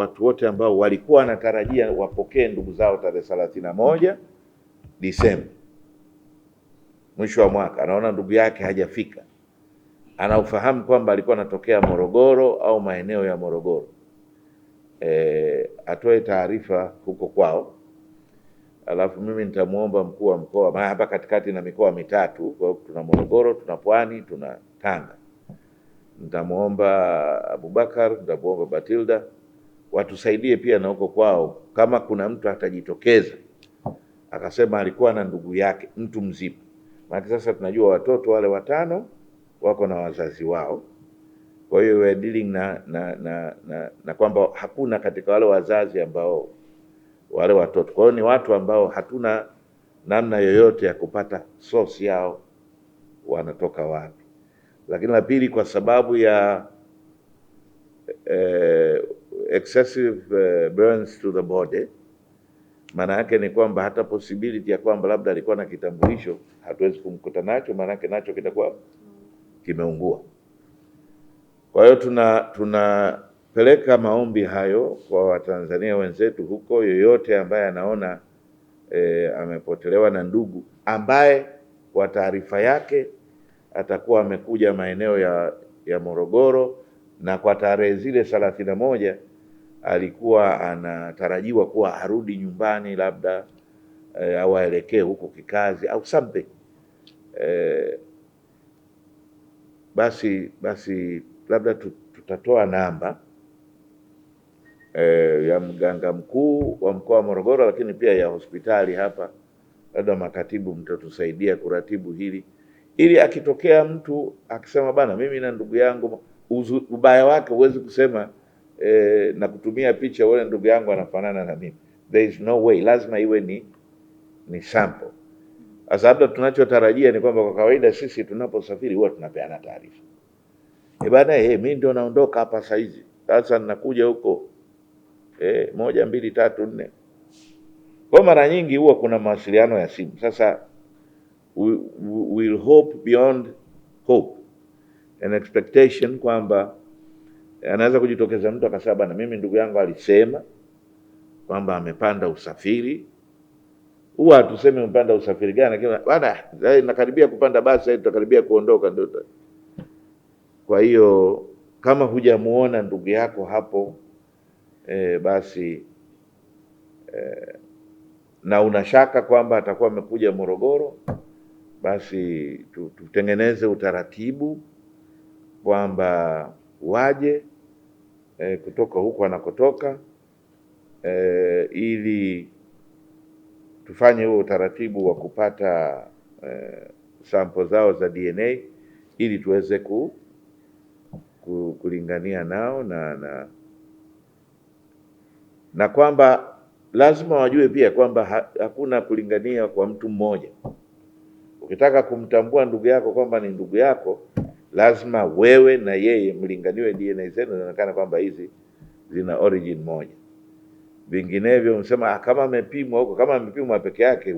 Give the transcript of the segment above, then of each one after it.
watu wote ambao walikuwa wanatarajia wapokee ndugu zao tarehe 31 Disemba, mwisho wa mwaka, anaona ndugu yake hajafika, anaofahamu kwamba alikuwa anatokea Morogoro au maeneo ya Morogoro, atoe taarifa huko kwao. Alafu mimi nitamuomba mkuu wa mkoa, maana hapa katikati na mikoa mitatu, kwa tuna Morogoro, tuna Pwani, tuna Tanga. Nitamuomba Abubakar, nitamuomba Batilda watusaidie pia na huko kwao, kama kuna mtu atajitokeza akasema alikuwa na ndugu yake mtu mzima. Maana sasa tunajua watoto wale 5 wako na wazazi wao, kwa hiyo we are dealing na kwamba hakuna katika wale wazazi ambao wale watoto. Kwa hiyo ni watu ambao hatuna namna yoyote ya kupata source yao wanatoka wapi. Lakini la pili, kwa sababu ya excessive burns to the body, maana yake ni kwamba hata possibility ya kwamba labda alikuwa na kitambulisho hatuwezi kumkuta nacho, maana yake nacho kitakuwa kimeungua. Kwa hiyo tunapeleka maombi hayo kwa Watanzania wenzetu huko, yoyote ambaye anaona amepotelewa na ndugu ambaye kwa taarifa yake atakuwa amekuja maeneo ya Morogoro, na kwa tarehe zile 31 alikuwa anatarajiwa kuwa arudi nyumbani labda au aelekee huko kikazi au something, basi labda tutatoa namba ya mganga mkuu wa mkoa wa Morogoro, lakini pia ya hospitali hapa, labda makatibu mtatusaidia kuratibu hili, ili akitokea mtu akisema bana, mimi na ndugu yangu, ubaya wake huwezi kusema na kutumia picha wale ndugu yangu anafanana na mimi. There is no way, lazima iwe ni sample. Sasa labda tunachotarajia ni kwamba kwa kawaida sisi tunaposafiri huwa tunapeana taarifa, bana, mimi ndio naondoka hapa saa hizi, sasa ninakuja huko 1 2 3 4. Kwa mara nyingi huwa kuna mawasiliano ya simu. Sasa we'll hope beyond hope, an expectation kwamba anaweza kujitokeza mtu akasema bana, mimi ndugu yangu alisema kwamba amepanda usafiri. Huwa hatuseme mpanda usafiri gani, lakini bana, nakaribia kupanda basi, tutakaribia kuondoka ndio. Kwa hiyo kama hujamuona ndugu yako hapo basi na unashaka kwamba atakuwa amekuja Morogoro, basi tutengeneze utaratibu kwamba waje kutoka huko anakotoka, ili tufanye huo utaratibu wa kupata sample zao za DNA ili tuweze kulingania nao na kwamba lazima wajue pia kwamba hakuna kulingania kwa mtu mmoja. Ukitaka kumtambua ndugu yako kwamba ni ndugu yako, lazima wewe na yeye mlinganiwe DNA zenu, inaonekana kwamba hizi zina origin moja. Vinginevyo msema kama amepimwa huko, kama amepimwa peke yake,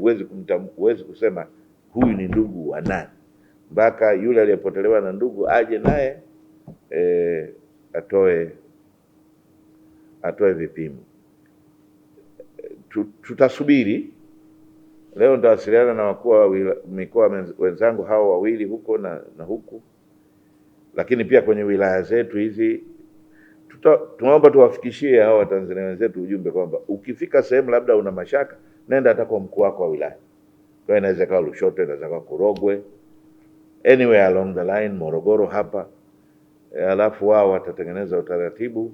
huwezi kusema huyu ni ndugu wa nani, mpaka yule aliyepotelewa na ndugu aje naye atoe vipimo. Tutasubiri. Leo nitawasiliana na wakuu wa mikoa wenzangu hao wawili huko na huku, lakini pia kwenye wilaya zetu hizi tunaomba tuwafikishie hao Watanzania wenzetu ujumbe kwamba ukifika sehemu labda una mashaka, nenda hata kwa mkuu wako wa wilaya. Kwa inaweza kuwa Lushoto, inaweza kuwa Korogwe, anywhere along the line, Morogoro hapa, alafu wao watatengeneza utaratibu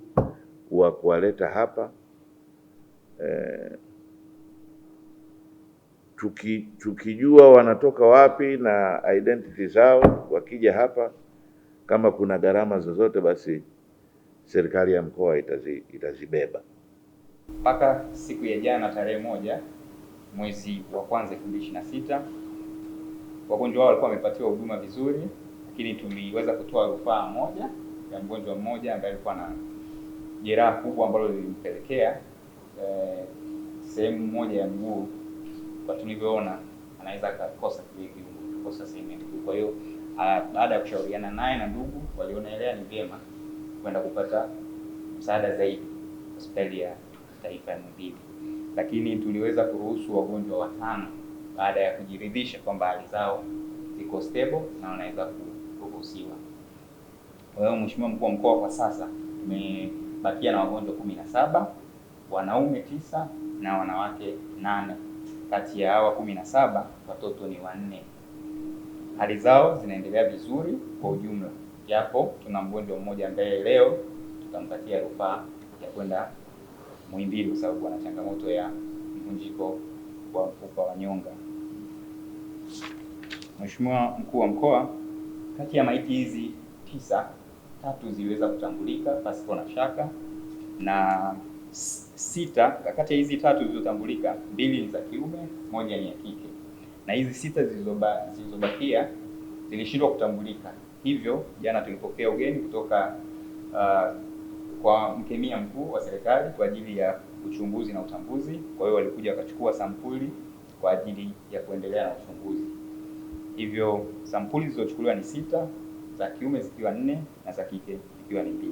wa kuwaleta hapa. Tukijua wanatoka wapi na identity zao, wakija hapa, kama kuna gharama zozote, basi serikali ya mkoa itazibeba. Mpaka siku ya jana tarehe 1 mwezi wa kwanza 2026, wagonjwa wao walikuwa wamepatiwa huduma vizuri, lakini tuliweza kutoa rufaa moja ya mgonjwa mmoja ambaye alikuwa na jeraha kubwa ambalo lilimpelekea sehemu moja ya mguu, kwa tulivyoona anaweza kukosa sehemu ya mguu. Kwa hiyo baada ya kushauriana naye na ndugu, walionaelea ni vyema kwenda kupata msaada zaidi hospitali ya taifa ya Muhimbili, lakini tuliweza kuruhusu wagonjwa 5 baada ya kujiridhisha kwamba hali zao ziko stable na wanaweza kuruhusiwa. Kwa hiyo Mheshimiwa Mkuu wa Mkoa, kwa sasa tumebakia na wagonjwa 17, wanaume 9 na wanawake 8. Kati ya hawa 17 watoto ni 4. Hali zao zinaendelea vizuri kwa ujumla, japo tuna mgonjwa mmoja ambaye leo tutampatia rufaa ya kwenda Muhimbili kwa sababu ana changamoto ya mvunjiko wa mfupa wa nyonga. Mheshimiwa Mkuu wa Mkoa, kati ya maiti hizi 9, 3 ziliweza kutambulika pasipo na shaka, na 6 kati ya hizi 3 zilizotambulika, 2 ni za kiume, 1 ni ya kike, na hizi 6 zilizobakia zilishindwa kutambulika. Hivyo jana tulipokea ugeni kutoka kwa mkemia mkuu wa serikali kwa ajili ya uchunguzi na utambuzi. Kwa hiyo walikuja wakachukua sampuli kwa ajili ya kuendelea na uchunguzi. Hivyo sampuli zilizochukuliwa ni 6, za kiume zikiwa 4 na za kike zikiwa ni 2.